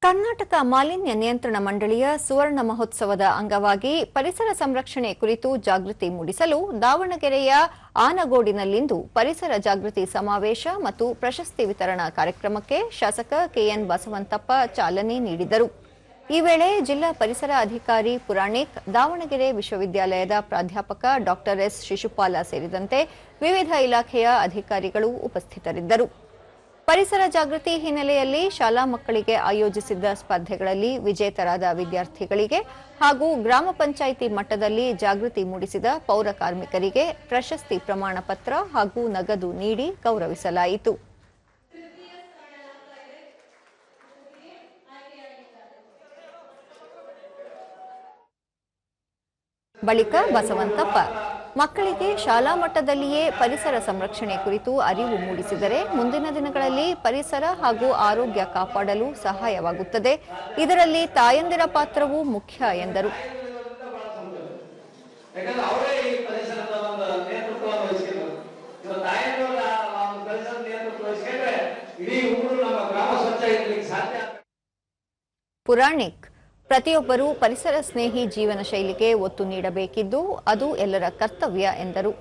ಕರ್ನಾಟಕ ಮಾಲಿನ್ಯ ನಿಯಂತ್ರಣ ಮಂಡಳಿಯ ಸುವರ್ಣ ಮಹೋತ್ಸವದ ಅಂಗವಾಗಿ ಪರಿಸರ ಸಂರಕ್ಷಣೆ ಕುರಿತು ಜಾಗೃತಿ ಮೂಡಿಸಲು ದಾವಣಗೆರೆಯ ಆನಗೋಡಿನಲ್ಲಿಂದು ಪರಿಸರ ಜಾಗೃತಿ ಸಮಾವೇಶ ಮತ್ತು ಪ್ರಶಸ್ತಿ ವಿತರಣಾ ಕಾರ್ಯಕ್ರಮಕ್ಕೆ ಶಾಸಕ ಕೆಎನ್ ಬಸವಂತಪ್ಪ ಚಾಲನೆ ನೀಡಿದರು. ಈ ವೇಳೆ ಜಿಲ್ಲಾ ಪರಿಸರ ಅಧಿಕಾರಿ ಪುರಾಣಿಕ್, ದಾವಣಗೆರೆ ವಿಶ್ವವಿದ್ಯಾಲಯದ ಪ್ರಾಧ್ಯಾಪಕ ಡಾ ಎಸ್ ಶಿಶುಪಾಲ ಸೇರಿದಂತೆ ವಿವಿಧ ಇಲಾಖೆಯ ಅಧಿಕಾರಿಗಳು ಉಪಸ್ಥಿತರಿದ್ದರು. ಪರಿಸರ ಜಾಗೃತಿ ಹಿನ್ನೆಲೆಯಲ್ಲಿ ಶಾಲಾ ಮಕ್ಕಳಿಗೆ ಆಯೋಜಿಸಿದ್ದ ಸ್ಪರ್ಧೆಗಳಲ್ಲಿ ವಿಜೇತರಾದ ವಿದ್ಯಾರ್ಥಿಗಳಿಗೆ ಹಾಗೂ ಗ್ರಾಮ ಪಂಚಾಯಿತಿ ಮಟ್ಟದಲ್ಲಿ ಜಾಗೃತಿ ಮೂಡಿಸಿದ ಪೌರ ಕಾರ್ಮಿಕರಿಗೆ ಪ್ರಶಸ್ತಿ ಪ್ರಮಾಣ ಪತ್ರ ಹಾಗೂ ನಗದು ನೀಡಿ ಗೌರವಿಸಲಾಯಿತು. ಬಳಿಕ ಬಸವಂತಪ್ಪ ಮಕ್ಕಳಿಗೆ ಶಾಲಾ ಮಟ್ಟದಲ್ಲಿಯೇ ಪರಿಸರ ಸಂರಕ್ಷಣೆ ಕುರಿತು ಅರಿವು ಮೂಡಿಸಿದರೆ ಮುಂದಿನ ದಿನಗಳಲ್ಲಿ ಪರಿಸರ ಹಾಗೂ ಆರೋಗ್ಯ ಕಾಪಾಡಲು ಸಹಾಯವಾಗುತ್ತದೆ. ಇದರಲ್ಲಿ ತಾಯಂದಿರ ಪಾತ್ರವೂ ಮುಖ್ಯ ಎಂದರು. ಪುರಾಣಿಕ್, ಪ್ರತಿಯೊಬ್ಬರೂ ಪರಿಸರ ಸ್ನೇಹಿ ಜೀವನ ಶೈಲಿಗೆ ಒತ್ತು ನೀಡಬೇಕಿದ್ದು ಅದು ಎಲ್ಲರ ಕರ್ತವ್ಯ ಎಂದರು.